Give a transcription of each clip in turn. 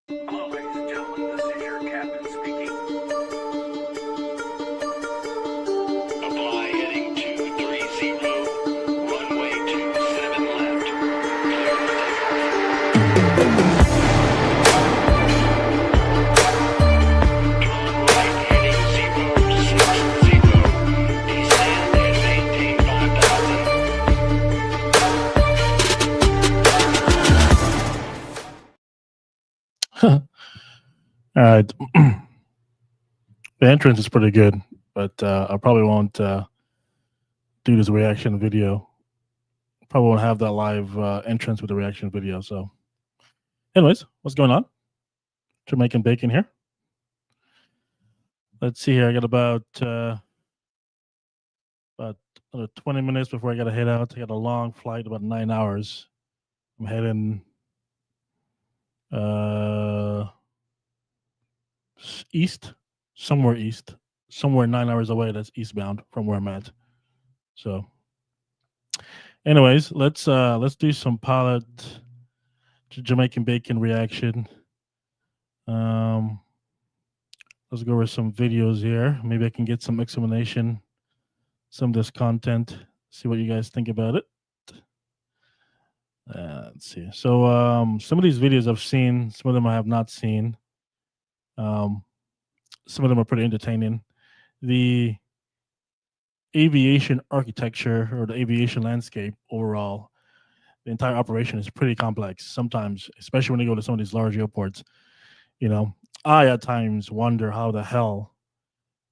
Hello, ladies and gentlemen. This is your captain speaking. Apply heading 230. Runway 27 left. Clear for takeoff. Turn right heading 060. Descend and maintain 5,000. All right. The entrance is pretty good, but I probably won't do this reaction video. Probably won't have that live entrance with the reaction video. So, anyways, what's going on? Jamaican Bacon here. Let's see here. I got about another 20 minutes before I got to head out. I got a long flight, about 9 hours. I'm heading east, somewhere 9 hours away. That's eastbound from where I'm at. So, anyways, let's do some pilot Jamaican Bacon reaction. Let's go over some videos here. Maybe I can get some explanation, some of this content. See what you guys think about it. Let's see. So some of these videos I've seen, some of them I have not seen. Some of them are pretty entertaining. The aviation architecture or the aviation landscape overall, the entire operation is pretty complex sometimes, especially when you go to some of these large airports. You know, I at times wonder how the hell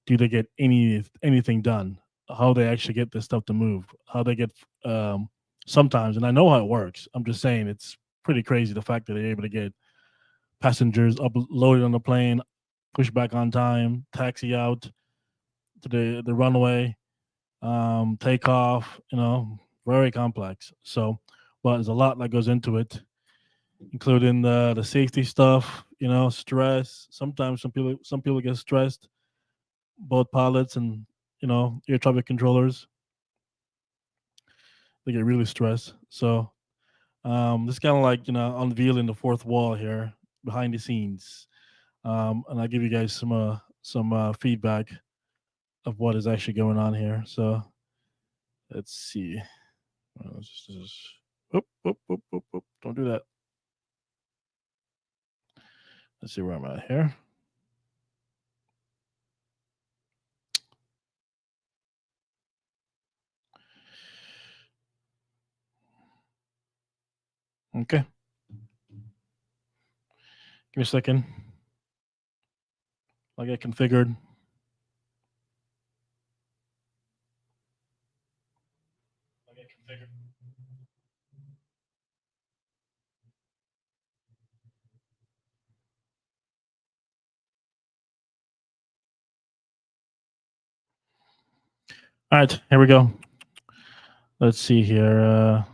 do they get anything done? How they actually get this stuff to move? How they get sometimes, and I know how it works. I'm just saying it's pretty crazy the fact that they're able to get passengers uploaded on the plane, push back on time, taxi out to the runway, take off. You know, very complex. So, but there's a lot that goes into it, including the safety stuff. You know, stress. Sometimes some people get stressed. Both pilots and air traffic controllers, they get really stressed. So this kind of like unveiling the fourth wall here behind the scenes, and I'll give you guys some feedback of what is actually going on here. So let's see. Oop, oop, oop, oop, oop. Don't do that. Let's see where I'm at here. Okay. Give me a second. I'll get configured. All right, here we go. Let's see here.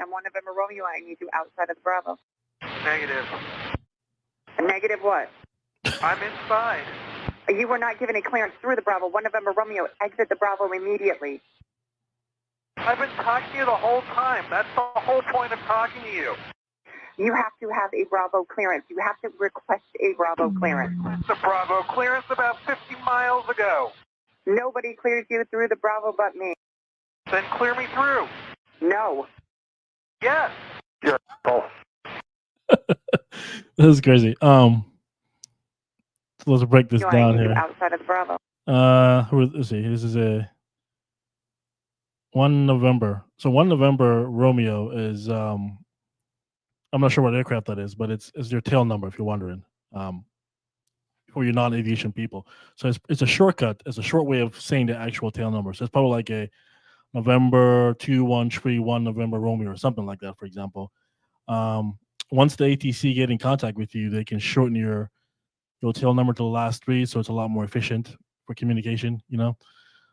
And 1 November Romeo, I need you outside of the Bravo. Negative. Negative what? I'm inside. You were not given a clearance through the Bravo. 1 November Romeo, exit the Bravo immediately. I've been talking to you the whole time. That's the whole point of talking to you. You have to have a Bravo clearance. You have to request a Bravo clearance. The Bravo clearance about 50 miles ago. Nobody clears you through the Bravo but me. Then clear me through. No. Yes. You're both. This is crazy. So let's break this I down need here. you outside of the Bravo. Let's see. This is a 1 November. So 1 November Romeo is I'm not sure what aircraft that is, but it's their tail number if you're wondering. For your non-aviation people. So it's a shortcut. It's a short way of saying the actual tail number. So it's probably like a November 2131 November Romeo or something like that, for example. Once the ATC get in contact with you, they can shorten your tail number to the last three, so it's a lot more efficient for communication.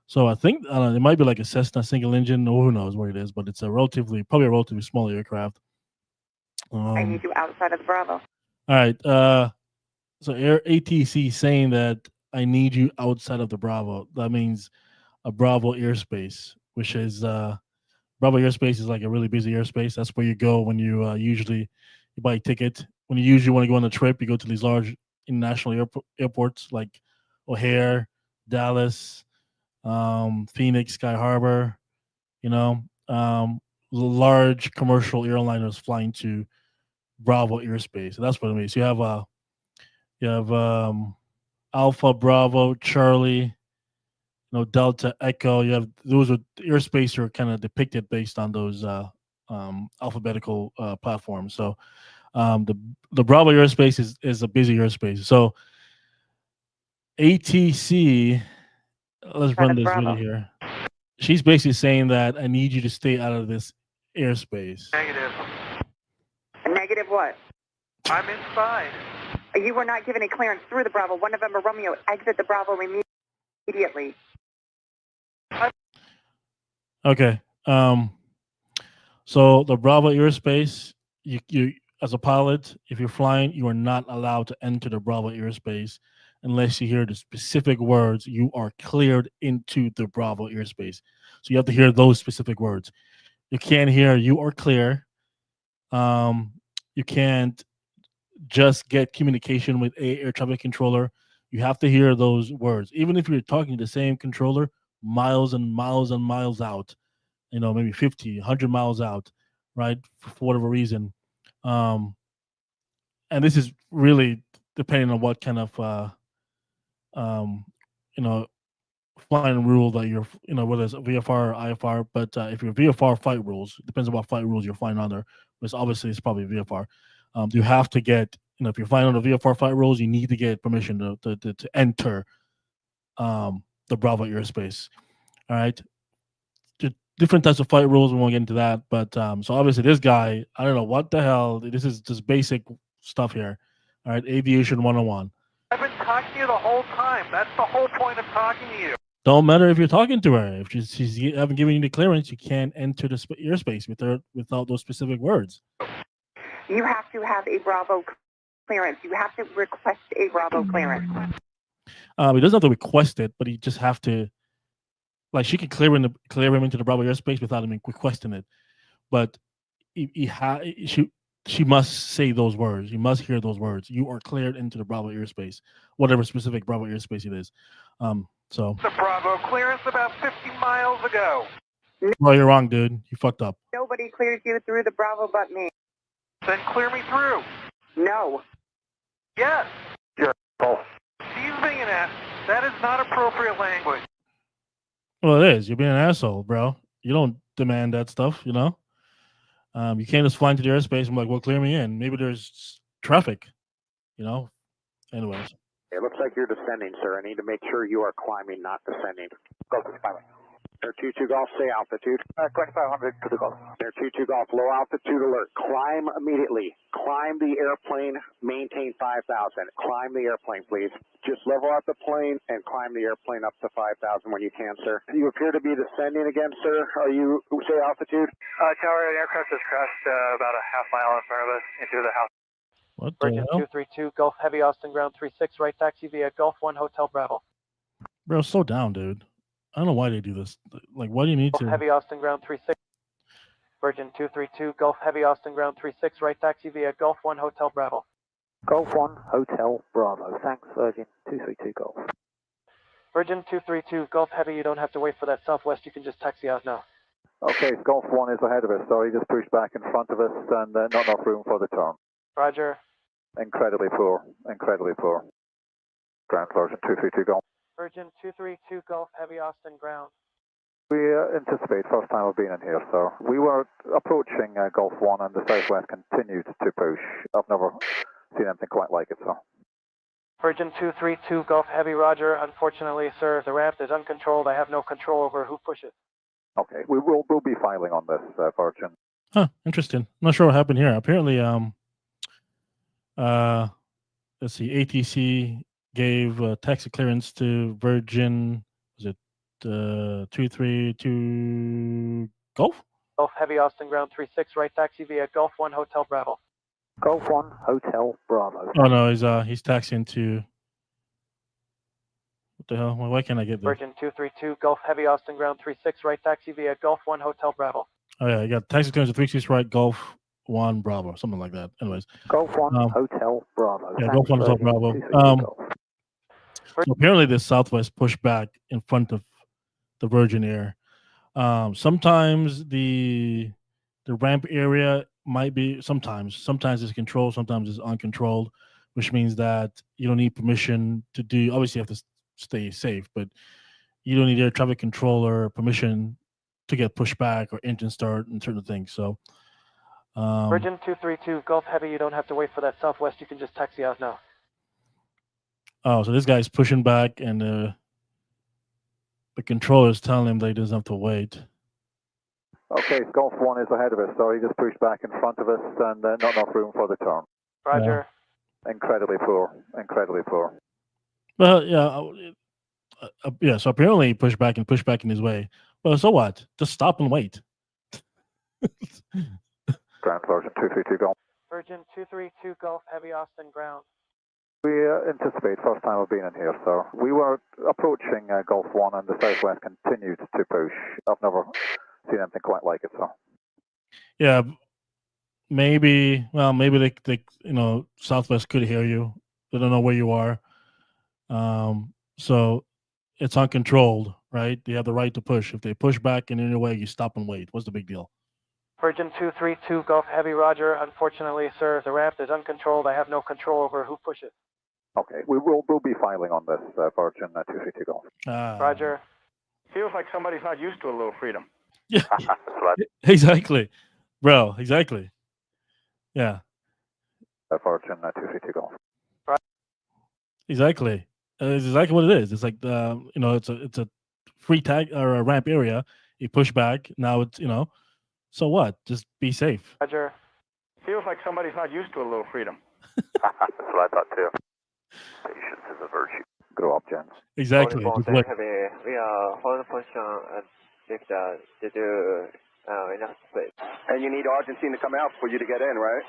So I think it might be like a Cessna single engine, or who knows what it is, but it's probably a relatively small aircraft. I need you outside of the Bravo. All right. So ATC saying that I need you outside of the Bravo. That means a Bravo airspace, which is Bravo airspace is like a really busy airspace. That's where you go when you usually You buy a ticket. When you usually want to go on a trip, you go to these large international airports like O'Hare, Dallas, Phoenix, Sky Harbor. You know, large commercial airliners flying to Bravo airspace. So that's what it means. You have Alpha, Bravo, Charlie, Delta, Echo. You have those are airspace are kind of depicted based on those alphabetical platforms. So the Bravo airspace is a busy airspace. So ATC, let's run this video here. She's basically saying that I need you to stay out of this airspace. Negative. Negative what? I'm inside. You were not given a clearance through the Bravo. 1 November Romeo, exit the Bravo immediately. Okay. So the Bravo airspace, you as a pilot, if you're flying, you are not allowed to enter the Bravo airspace unless you hear the specific words. You are cleared into the Bravo airspace. So you have to hear those specific words. You can't hear "you are clear." You can't just get communication with a air traffic controller. You have to hear those words, even if you're talking to the same controller miles and miles and miles out. Maybe 50, 100 miles out, right? For whatever reason. And this is really depending on what kind of, flying rule that you're, whether it's VFR or IFR. But if you're VFR flight rules, it depends on what flight rules you're flying under. But obviously, it's probably VFR. You have to get, if you're flying under VFR flight rules, you need to get permission to enter the Bravo airspace. All right. Different types of flight rules. We won't get into that, but so obviously this guy, I don't know what the hell. This is just basic stuff here. All right, aviation 101. I've been talking to you the whole time. That's the whole point of talking to you. Don't matter if you're talking to her. If she's haven't given you the clearance, you can't enter the airspace without those specific words. You have to have a Bravo clearance. You have to request a Bravo clearance. He doesn't have to request it, but he just have to. Like she could clear him into the Bravo airspace without him requesting it, but she must say those words. You must hear those words. You are cleared into the Bravo airspace, whatever specific Bravo airspace it is. So the Bravo clearance about 50 miles ago. Well, you're wrong, dude. You fucked up. Nobody clears you through the Bravo but me. Then clear me through. No. Yes. You're false. She's being an ass. That is not appropriate language. Well, it is. You're being an asshole, bro. You don't demand that stuff, You can't just fly into the airspace and be like, well, clear me in. Maybe there's traffic, Anyways. It looks like you're descending, sir. I need to make sure you are climbing, not descending. Go to climbing. Air 22 Golf, stay altitude. 2500 to the Gulf. Air 22 Golf, low altitude alert. Climb immediately. Climb the airplane, maintain 5,000. Climb the airplane, please. Just level out the plane and climb the airplane up to 5,000 when you can, sir. You appear to be descending again, sir. Are you, say altitude? Tower, aircraft just crashed about a half mile in front of us into the house. What the Virgin hell? 232, Gulf Heavy, Austin Ground 36, right taxi via Gulf 1 Hotel Bravo. Bro, slow down, dude. I don't know why they do this. Like, why do you need Gulf to? Heavy, Austin Ground 36. Virgin 232, Gulf Heavy, Austin Ground 36, right taxi via Gulf 1 Hotel Bravo. Golf 1 Hotel Bravo. Thanks, Virgin 232 Golf. Virgin 232, Gulf Heavy, you don't have to wait for that Southwest, you can just taxi out now. Okay, Golf 1 is ahead of us, so he just pushed back in front of us and not enough room for the turn. Roger. Incredibly poor, incredibly poor. Ground Virgin 232 Golf. Virgin 232, Gulf Heavy, Austin Ground. We anticipate first time of being in here, so we were approaching Golf 1 and the Southwest continued to push. I've never seen anything quite like it, so. Virgin 232, Gulf Heavy, Roger. Unfortunately, sir, the ramp is uncontrolled. I have no control over who pushes. Okay, we'll be filing on this, Virgin. Huh, interesting. Not sure what happened here. Apparently, let's see, ATC gave taxi clearance to Virgin, was it 232 Gulf? Gulf Heavy, Austin Ground 36, right taxi via Gulf 1 Hotel Bravo. Golf 1 Hotel Bravo. Oh no, he's taxiing to. What the hell? Why can't I get this? Virgin 232, Gulf Heavy, Austin Ground 36, right taxi via Gulf 1 Hotel Bravo. Oh yeah, you got taxi clearance to 36 right Gulf 1 Bravo, something like that. Anyways, Golf 1, Um, Hotel Bravo. yeah, Thanks, Golf 1 Hotel Virgin Bravo. 232 Golf. So apparently the Southwest pushed back in front of the Virgin Air. Sometimes the ramp area might be sometimes it's controlled, sometimes it's uncontrolled, which means that you don't need permission to do. Obviously, you have to stay safe, but you don't need air traffic controller permission to get pushed back or engine start and certain things. So, Virgin 232 Golf Heavy, you don't have to wait for that Southwest. You can just taxi out now. oh, so this guy's pushing back, and the controller is telling him that he doesn't have to wait. Okay, Golf 1 is ahead of us, so he just pushed back in front of us and not enough room for the turn. Roger. Incredibly poor, incredibly poor. Well, yeah. So apparently he pushed back in his way. Well, so what? Just stop and wait. Ground Virgin 232 Golf. Virgin 232 Golf Heavy Austin ground. We anticipate first time of being in here, so we were approaching Golf 1 and the Southwest continued to push. I've never seen anything quite like it, so. Yeah, maybe they Southwest could hear you. They don't know where you are. So it's uncontrolled, right? They have the right to push. If they push back in any way, you stop and wait. What's the big deal? Virgin 232 Golf Heavy Roger. Unfortunately, sir, the ramp is uncontrolled. I have no control over who pushes. Okay, we'll be filing on this, Virgin 232 Golf. Roger. Feels like somebody's not used to a little freedom. Yeah, exactly, bro. Exactly. Yeah, Virgin 232 Golf. exactly. It's exactly what it is. It's like it's a free tag or a ramp area. You push back. Now it's so what? Just be safe. Roger. Feels like somebody's not used to a little freedom. That's what I thought too. Patience is a virtue. Grow up, gents. Exactly. Just wait. We are holding position and if they do enough space. And you need Argentina to come out for you to get in, right?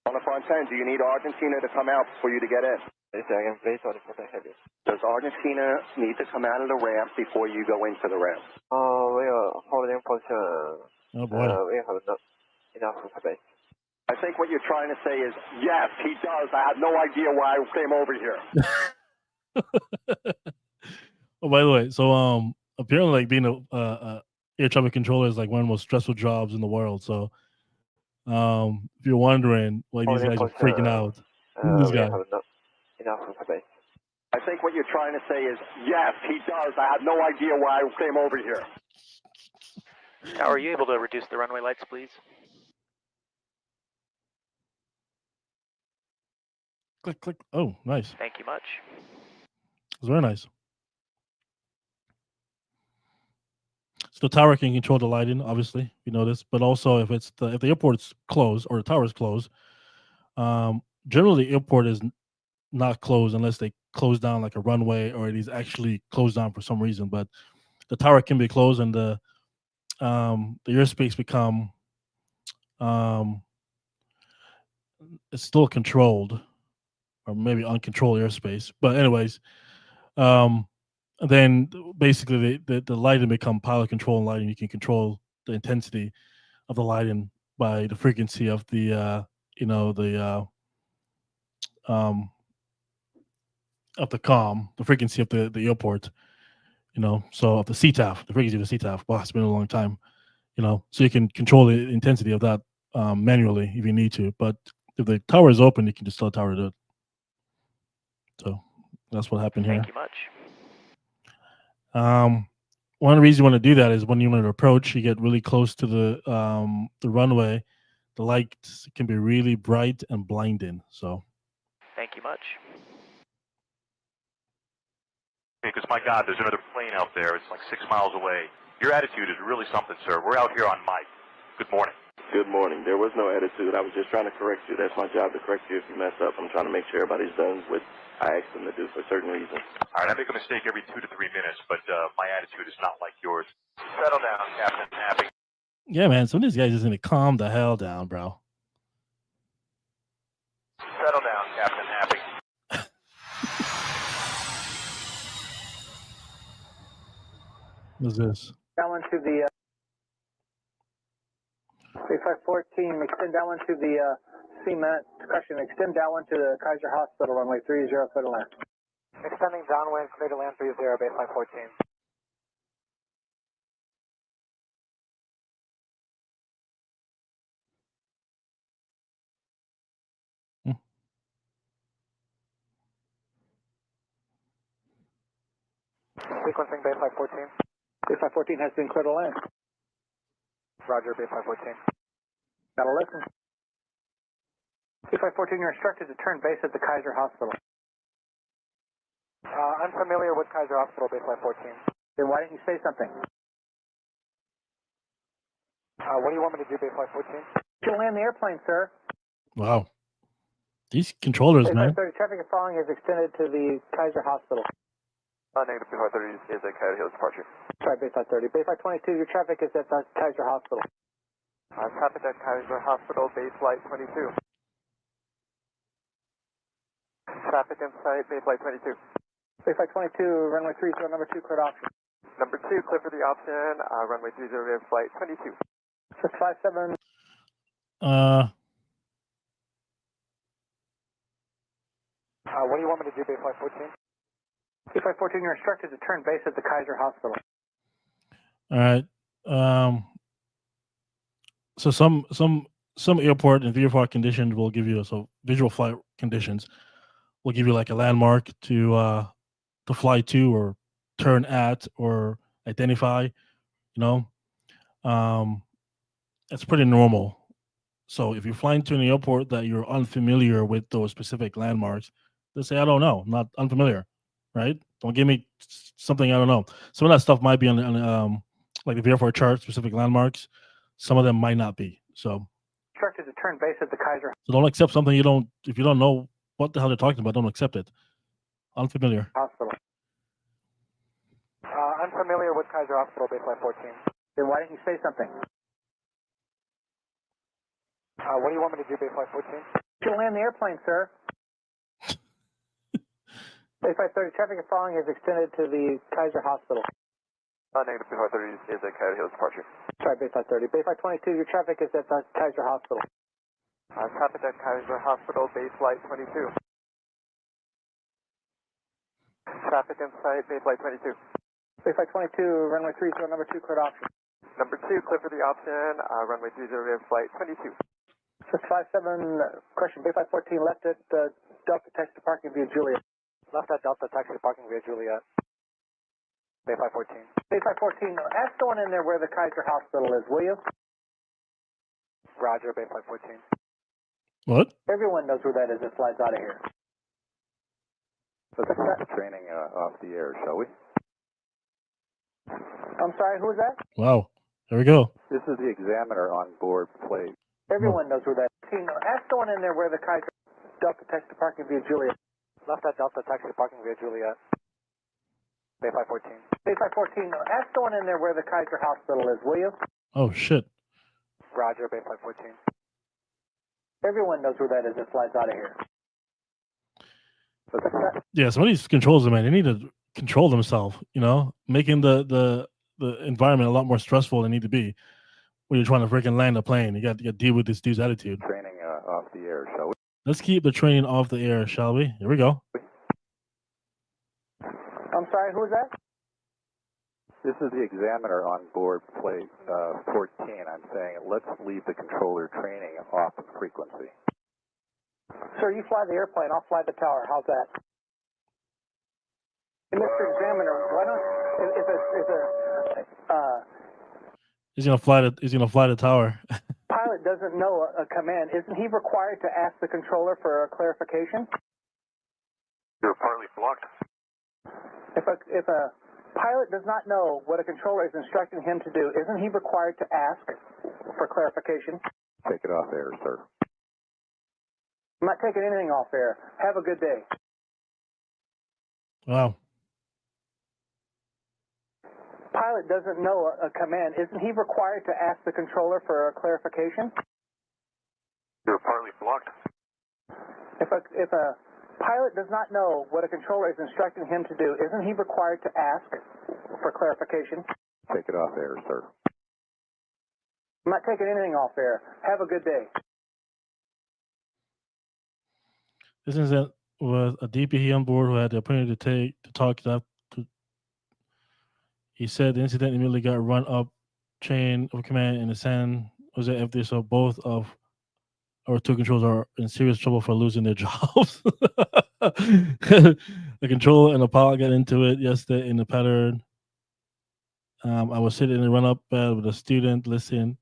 On the front end, do you need Argentina to come out for you to get in? Second, please, sorry for the heavy. Does Argentina need to come out of the ramp before you go into the ramp? We are holding position. Oh boy. We have not enough space. I think what you're trying to say is, yes, he does. I have no idea why I came over here. Oh, by the way, so apparently, like being a air traffic controller is like one of the most stressful jobs in the world. So, if you're wondering why these guys are freaking out, this we guy. have not enough space. I think what you're trying to say is, yes, he does. I have no idea why I came over here. Now, are you able to reduce the runway lights, please? Click, click. Oh, nice. Thank you much. It's very nice. So the tower can control the lighting, obviously, you know this. But also, if the airport's closed or the tower's closed, generally the airport is not closed unless they close down like a runway or it is actually closed down for some reason. But the tower can be closed and the airspace become it's still controlled or maybe uncontrolled airspace. But anyways, then basically the lighting become pilot control lighting. You can control the intensity of the lighting by the frequency of the of the comm, the frequency of the airport, so of the CTAF, the frequency of the CTAF. Wow, it's been a long time, so you can control the intensity of that manually if you need to. But if the tower is open, you can just tell the tower to do it. So that's what happened here. Thank you much. One of the reasons you want to do that is when you want to approach, you get really close to the runway. The lights can be really bright and blinding. So, thank you much. Because my God, there's another plane out there. It's like 6 miles away. Your attitude is really something, sir. We're out here on mic. Good morning. Good morning. There was no attitude. I was just trying to correct you. That's my job to correct you if you mess up. I'm trying to make sure everybody's done what I asked them to do for certain reasons. All right, I make a mistake every 2 to 3 minutes, but my attitude is not like yours. Settle down, Captain Happy. yeah, man, some of these guys just need to calm the hell down, bro. Settle down, Captain Happy. What's this? Going to the 3514, extend downwind to the cement, extend downwind to the Kaiser Hospital, runway 30, clear to land. Extending downwind, clear to land 30, baseline 14. Sequencing baseline 14. Baseline 14 has been clear to land. Roger, baseline 14. Gotta listen. Baseline 14, you're instructed to turn base at the Kaiser Hospital. I'm familiar with Kaiser Hospital, baseline 14. Then why didn't you say something? What do you want me to do, baseline 14? You land the airplane, sir. Wow. These controllers, man. Baseline 30, traffic is following is extended to the Kaiser Hospital. Negative baseline 30 is a Coyote Hills departure. Sorry, baseline 30. Baseline 22, your traffic is at the Kaiser Hospital. Traffic at Kaiser Hospital, base flight 22. Traffic in sight, base flight 22. Baseline 22, runway 30, number 2, cleared option. Number 2, clear for the option, runway 30, flight 22. 657. What do you want me to do, baseline 14? Baseline 14, you're instructed to turn base at the Kaiser Hospital. All right. So some airport and VFR conditions will give you, so visual flight conditions will give you like a landmark to fly to or turn at or identify, that's pretty normal. So if you're flying to an airport that you're unfamiliar with those specific landmarks, just say, I don't know, I'm not unfamiliar, right? Don't give me something I don't know. Some of that stuff might be on like the VFR chart, specific landmarks. Some of them might not be. So Instructed to turn base at the Kaiser. So don't accept something if you don't know what the hell they're talking about, don't accept it. Unfamiliar. Hospital. I'm familiar with Kaiser Hospital, baseline 14. Then why didn't you say something? What do you want me to do, baseline 14? You land the airplane, sir. Baseline 30, traffic is following is extended to the Kaiser Hospital. Negative baseline 30 is a Coyote Hills departure. Sorry, baseline 30. Baseline 22, your traffic is at the Kaiser Hospital. Traffic at Kaiser Hospital, base flight 22. Traffic in sight, base flight 22. Baseline 22, runway 30, number 2, cleared option. Number 2, clear for the option, runway 30, flight 22. 657, question, baseline 14, left at Delta Taxi Parking via Juliet. Left at Delta Taxi Parking via Juliet. Baseline 14. Baseline 14, ask someone in there where the Kaiser Hospital is, will you? Roger, baseline 14. What? Everyone knows where that is that flies out of here. Let's start the training off the air, shall we? I'm sorry, who is that? Wow. There we go. This is the examiner on board plate. Everyone knows where that is. Ask someone in there where the Kaiser Delta Taxi Parking via Juliet. Left at Delta Taxi Parking via Juliet. Baseline 14. Baseline 14, ask someone in there where the Kaiser Hospital is, will you? Oh, shit. Roger, baseline 14. Everyone knows where that is that flies out of here. Yeah, some of these controls, man, they need to control themselves, making the environment a lot more stressful than they need to be when you're trying to freaking land a plane. You got to deal with this dude's attitude. Training off the air, shall we? Let's keep the training off the air, shall we? Here we go. I'm sorry, who is that? This is the examiner on board plate 14. I'm saying let's leave the controller training off the frequency. Sir, you fly the airplane, I'll fly the tower. How's that? Hey, Mr. Examiner, why don't He's gonna fly the tower. pilot doesn't know a command, isn't he required to ask the controller for a clarification? You're partly blocked. If a pilot does not know what a controller is instructing him to do, isn't he required to ask for clarification? Take it off air, sir. I'm not taking anything off air. Have a good day. Wow. Pilot doesn't know a command, isn't he required to ask the controller for a clarification? You're partly blocked. If a pilot does not know what a controller is instructing him to do, isn't he required to ask for clarification? Take it off air, sir. I'm not taking anything off air. Have a good day. This incident was a DPE on board who had the opportunity to talk to. He said the incident immediately got run up chain of command in the San Jose FD, so both of our two controls are in serious trouble for losing their jobs. The controller and the pilot got into it yesterday in the pattern. I was sitting in the run-up bed with a student listening.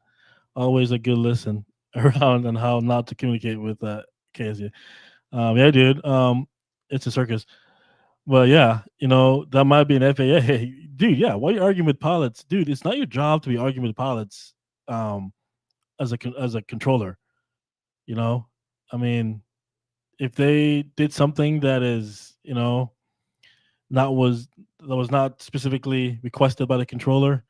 Always a good listen around on how not to communicate with KSU. Yeah, dude. It's a circus. Well, yeah, that might be an FAA. Dude, yeah, why are you arguing with pilots? Dude, it's not your job to be arguing with pilots as a controller. I mean, if they did something that is, that was not specifically requested by the controller,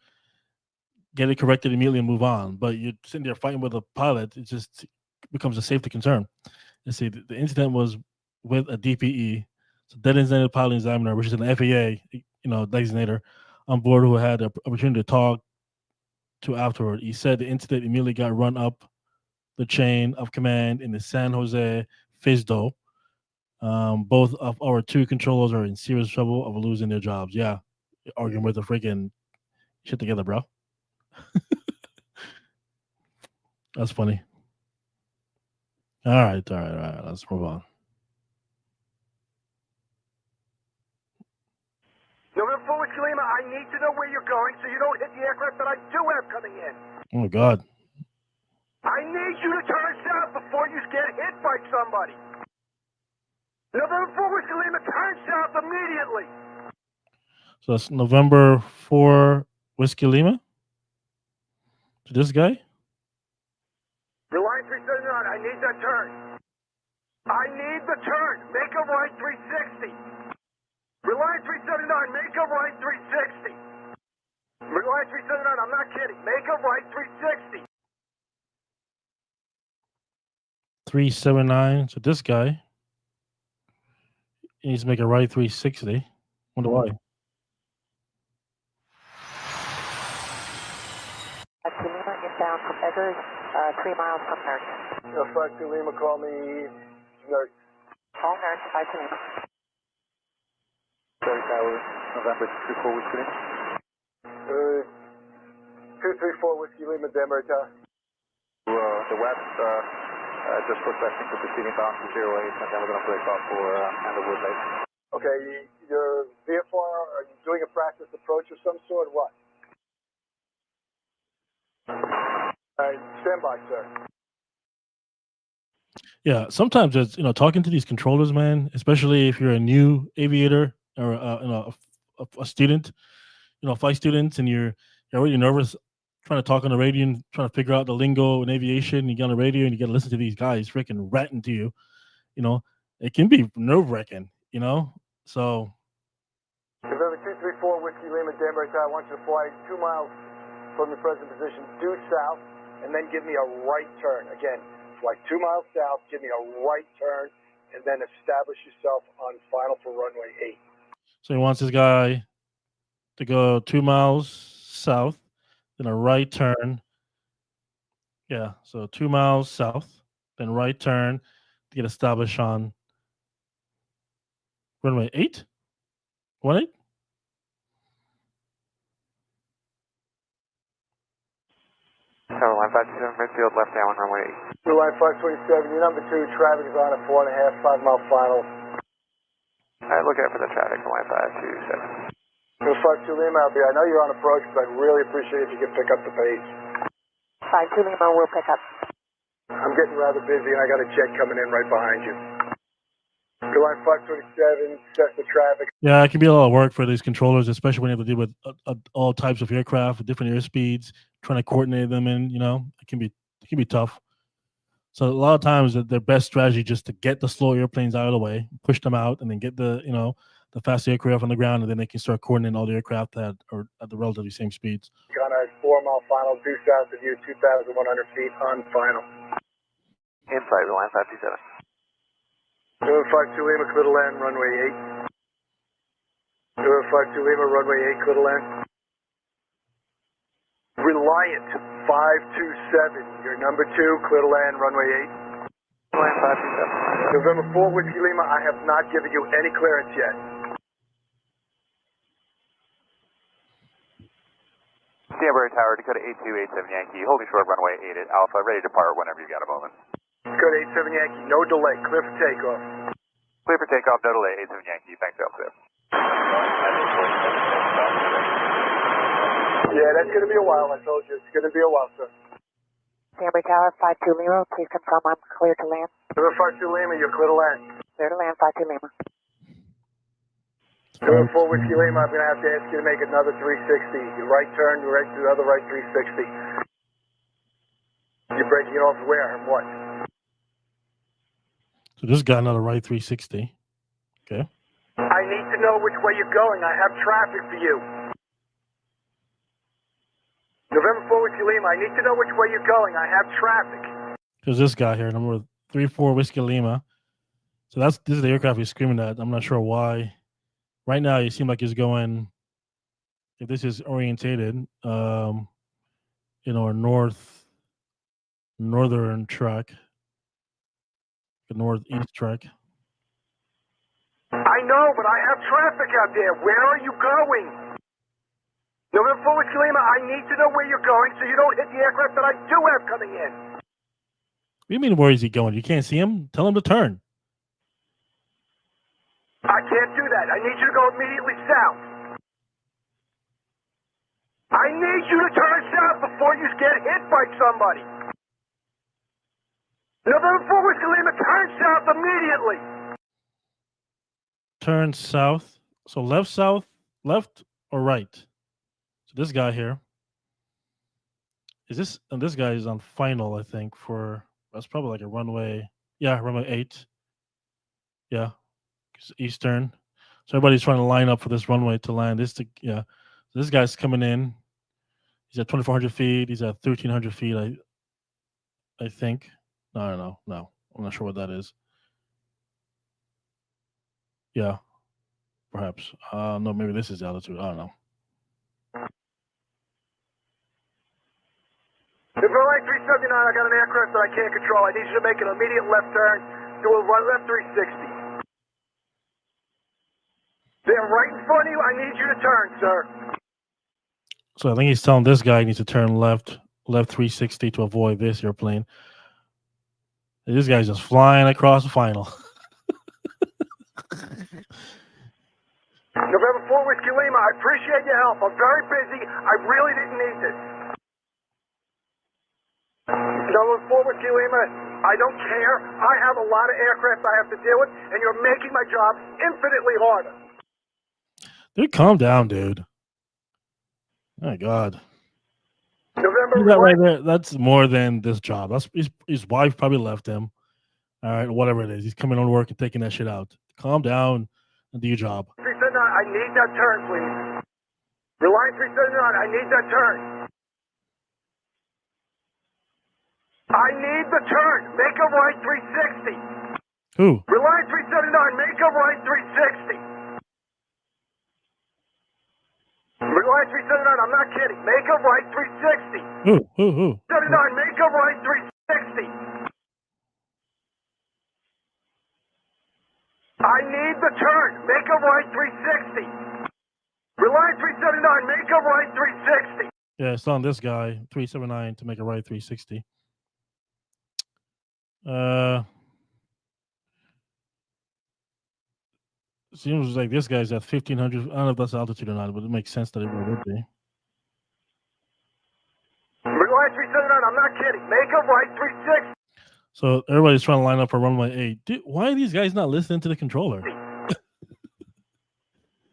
get it corrected immediately and move on. But you're sitting there fighting with a pilot, it just becomes a safety concern. Let's see, the incident was with a DPE, so designated pilot examiner, which is an FAA, designator on board who had the opportunity to talk to afterward. He said the incident immediately got run up the chain of command in the San Jose FISDO. Both of our two controllers are in serious trouble of losing their jobs. Yeah, arguing with the freaking shit together, bro. That's funny. All right. Let's move on. November 4 Whiskey Lima, I need to know where you're going so you don't hit the aircraft that I do have coming in. Oh, God. I need you to turn south before you get hit by somebody. November 4 Whiskey Lima, turn south immediately. So that's November 4 Whiskey Lima? To this guy? Reliance 379, I need that turn. I need the turn. Make a right 360. Reliance 379, make a right 360. Reliance 379, I'm not kidding. Make a right 360. 379. So this guy needs to make a right 360. Wonder why. Lima inbound from Eggers, 3 miles from Nurse. 52 Lima, call me Nurse. Call Nurse, 52 Lima. Sorry, Tower, November 24 Whiskey Lima. 234 Whiskey Lima, Demerita. The west, just requesting for proceeding bound to 08, and then we're going to break off for Underwood Lake. Okay, your VFR, are you doing a practice approach of some sort or what? Stand by, sir. Yeah, sometimes it's talking to these controllers, man. Especially if you're a new aviator or a student, flight students, and you're already nervous trying to talk on the radio and trying to figure out the lingo in aviation. You get on the radio and you got to listen to these guys freaking ranting to you. It can be nerve wracking. So. November 234 Whiskey Lima, Denver. I want you to fly 2 miles from your present position due south, and then give me a right turn. Again, fly 2 miles south, give me a right turn, and then establish yourself on final for runway 8. So he wants this guy to go 2 miles south, then a right turn. Yeah, so 2 miles south, then right turn to get established on runway 8? 18? So line 527 midfield, left down runway 8. Blue line 527, your number 2, traffic is on at 4.5, 5 mile final. Alright, look out for the traffic for line 527. Blue 52 Lima, I know you're on approach, but I'd really appreciate if you could pick up the pace. 52 Lima will pick up. I'm getting rather busy and I got a jet coming in right behind you. Blue line 527, set the traffic. Yeah, it can be a lot of work for these controllers, especially when you have to deal with all types of aircraft with different airspeeds, trying to coordinate them, and it can be tough. So a lot of times, their best strategy just to get the slow airplanes out of the way, push them out, and then get the fast aircraft on the ground, and then they can start coordinating all the aircraft that are at the relatively same speeds. On a 4 mile final, due south of you, 2,100 feet on final. Inside the line 527. 252 Lima, clear to land, runway 8. 252 Lima, runway 8, clear to land. Reliant 527, you're number 2, clear to land, runway 8. Land 527. November 4, Whiskey Lima, I have not given you any clearance yet. Stanbury Tower, Dakota 8287 Yankee, holding short runway 8 at Alpha, ready to depart whenever you got a moment. Dakota 87 Yankee, no delay, clear for takeoff. Clear for takeoff, no delay, 87 Yankee, thanks Alpha. Yeah, that's going to be a while, I told you. It's going to be a while, sir. Stanbury Tower, 52 Lima, please confirm I'm clear to land. November 52 Lima, you're clear to land. Clear to land, 52 Lima. November 4 Whiskey Lima, I'm going to have to ask you to make another 360. Your right turn, right to the other right 360. You're breaking it off where and what? So this got another right 360. Okay. I need to know which way you're going. I have traffic for you. November 4 Whiskey Lima, I need to know which way you're going. I have traffic. There's this guy here, number 34 Whiskey Lima. So this is the aircraft he's screaming at. I'm not sure why. Right now, you seem like he's going. If this is orientated, a northern track, the northeast track. I know, but I have traffic out there. Where are you going? November 4 Whiskey Lima, I need to know where you're going so you don't hit the aircraft that I do have coming in. What do you mean, where is he going? You can't see him? Tell him to turn. I can't do that. I need you to go immediately south. I need you to turn south before you get hit by somebody. November 4 Whiskey Lima, turn south immediately. Turn south. So left or right? So this guy here. This guy is on final, I think, that's probably like a runway. Yeah, runway 8. Yeah. Eastern. So everybody's trying to line up for this runway to land. So this guy's coming in. He's at 2,400 feet. He's at 1,300 feet. I think. No, I don't know. No, I'm not sure what that is. Yeah, perhaps. No, maybe this is the altitude. I don't know. If you're right 379, I got an aircraft that I can't control. I need you to make an immediate left turn. Do a left 360. They're right in front of you. I need you to turn, sir. So I think he's telling this guy he needs to turn left 360 to avoid this airplane. And this guy's just flying across the final. November 4 Whiskey Lima, I appreciate your help. I'm very busy. I really didn't need this. November 4 Whiskey Lima, I don't care. I have a lot of aircraft I have to deal with, and you're making my job infinitely harder. Dude, calm down, dude. My God. November that right there, that's more than this job. That's his wife probably left him. All right, whatever it is. He's coming on work and taking that shit out. Calm down and do your job. 379, I need that turn, please. Reliant 379, I need that turn. I need the turn. Make a right 360. Who? Reliant 379, make a right 360. Reliant 379, I'm not kidding. Make a right 360. Who? 79, make a right 360. I need the turn. Make a right 360. Reliant 379, make a right 360. Yeah, it's on this guy, 379 to make a right 360. Seems like this guy's at 1,500. I don't know if that's altitude or not, but it makes sense that it would be. Reliant 379, I'm not kidding. Make a right 360. So everybody's trying to line up for runway 8. Dude, why are these guys not listening to the controller? Reliant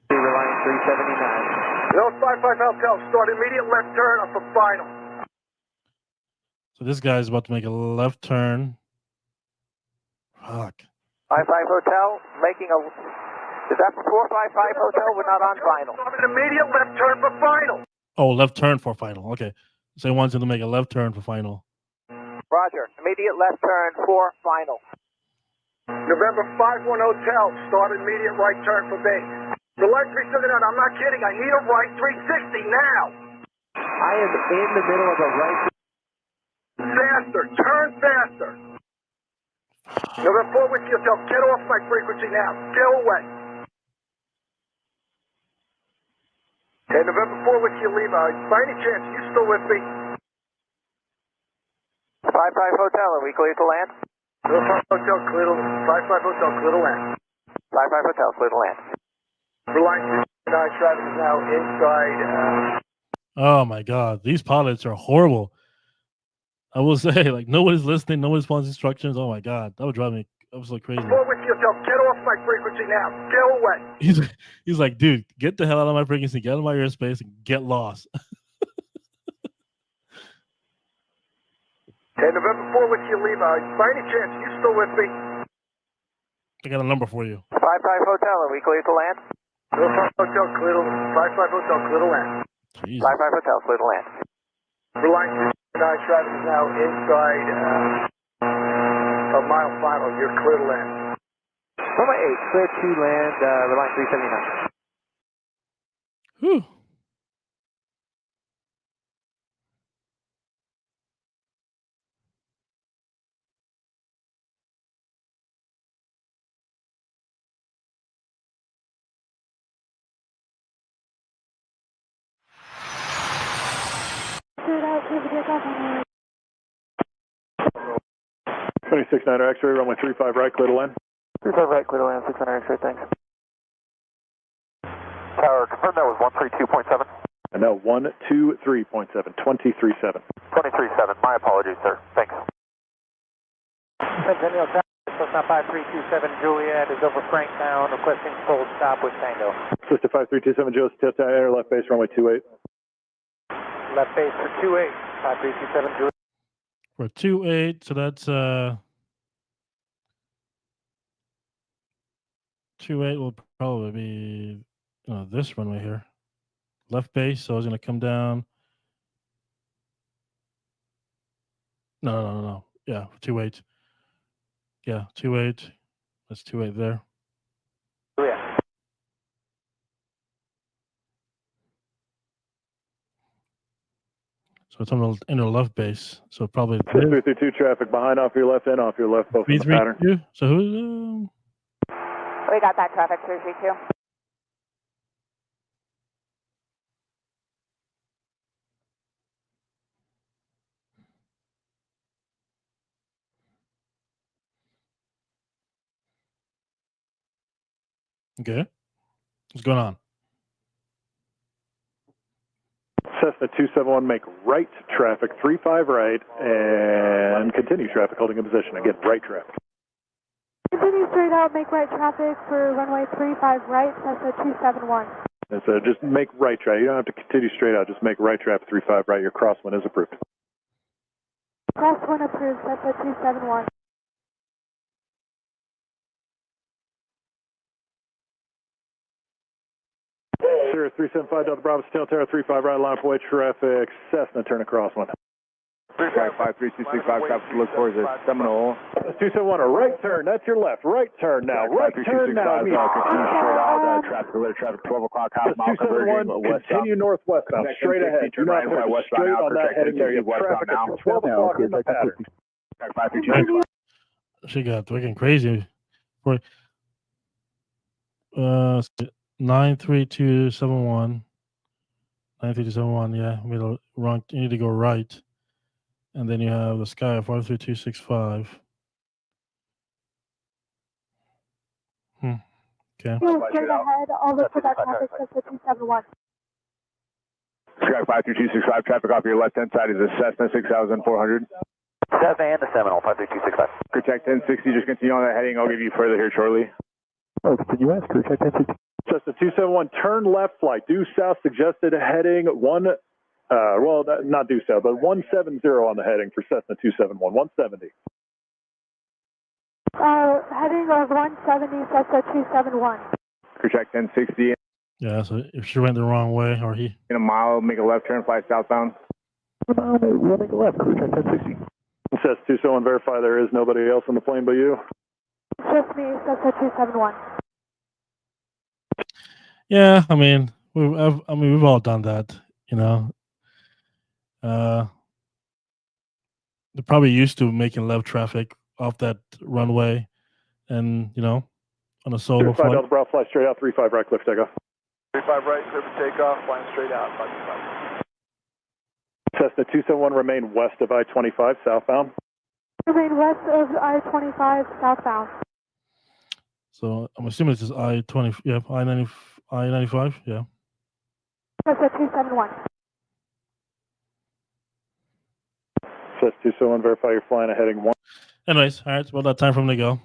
379. No, 55 Hotel. Start immediate left turn up for final. So this guy's about to make a left turn. Fuck. 55 Hotel, making a... Is that 455 Hotel? We're not on final. An immediate left turn for final. Oh, left turn for final. Okay. So he wants him to make a left turn for final. Roger. Immediate left turn for final. November 51 Hotel. Start immediate right turn for base. Reliant 379, I'm not kidding. I need a right 360 now. I am in the middle of a right. Faster, turn faster. November 4 Whiskey Hotel, get off my frequency now. Get away. Okay, November 4 Whiskey Lima, by any chance, are you still with me? 55 Hotel, are we clear to land? 55 Hotel, clear to land. 55 Hotel, clear to land. For line 209, traffic is now inside. Oh my God, these pilots are horrible. I will say, like, nobody's listening, nobody's following instructions. Oh my God, that would drive me absolutely crazy. 4 Whiskey Hotel, get off my frequency now. Get away. He's like, dude, get the hell out of my frequency, get out of my airspace, and get lost. Okay, November 4 Whiskey Lima, by any chance, are you still with me? I got a number for you. 55 Hotel, are we clear to land? 55 Hotel, clear to land. 55 Hotel, clear to land. Jesus. 55 Hotel, clear to land. For line 209, traffic is now inside of mile 5. You're clear to land. Runway 8, clear to land, line 379. Whew. Cleared out, clear for takeoff on 26-9 X-ray, runway 35 right, clear to land. 35 right, clear to land, 600 X-ray, thanks. Tower, confirm that was 132.7. And now 123.7, 23.7. 23.7, my apologies, sir. Thanks. Centennial Tower, Cessna 5327 Juliet is over Franktown, requesting full stop with Tango. Cessna 5327 Joseph, Air, left base, runway 28. Left base for 28, 5327 Juliet. For 28, so that's 28 will probably be this runway here. Left base, so it's gonna come down. No. Yeah, 28. Yeah, 28. That's 28 there. Yeah. So it's on the inner left base. So probably 332 traffic behind off your left and off your left, both in the pattern. 332. So who's We got that traffic, 332. okay? What's going on? Cessna 271, make right traffic, 35 right, and continue traffic holding in position. Again, right traffic. Continue straight out, make right traffic for runway 35 right, Cessna 271. And so just make right traffic. You don't have to continue straight out. Just make right traffic, 35 right. Your crosswind is approved. Crosswind approved, Cessna 271. Sierra 375 Delta Bravo, Tail 35 right, line for way traffic, Cessna, turn across one. 53265, traffic look for the Seminole. 271, a right turn, that's your left, right turn now, right turn now. Continue straight out, traffic 12 o'clock, half mile converging west. Continue northwestbound, straight ahead. Do not turn straight on that heading there. You have traffic at 12 o'clock in the pattern. She got freaking crazy. For 93271. 93271, yeah. Middle wrong. You need to go right. And then you have the sky 53265. Okay. Yeah, straight ahead, all look for that traffic, Cessna 271. Sky 53265, traffic off your left-hand side is a Cessna 6400. Cessna and the Seminole, 53265. Crew check 1060, just continue on that heading. I'll give you further here shortly. Oh, continue west, crew check 1060. Cessna 271, turn left flight, due south, suggested heading not due south, but 170 on the heading for Cessna 271, 170. Heading of 170, Cessna 271. Crew check 1060. Yeah, so if she went the wrong way, or he. In a mile, make a left turn, fly southbound. We'll make a left, crew check 1060. Cessna 271, verify there is nobody else on the plane but you. Just me, Cessna 271. Yeah, I mean, we've all done that, you know. They're probably used to making left traffic off that runway, and on a solo 5 flight. Delta Bravo, fly straight out, 35 right, cliff takeoff. 35 right, clear for takeoff, flying straight out, 525. Cessna 271, remain west of I-25, southbound. Remain west of I-25 southbound. So I'm assuming this is I-20, yeah, I-95, yeah. Cessna 271. Cessna 271, verify you're flying a heading 1. Anyways, all right, it's about that time for them to go.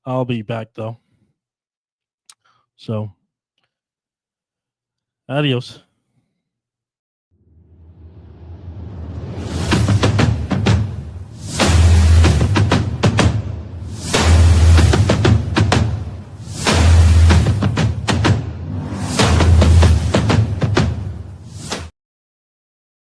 I'll be back though. So, adios.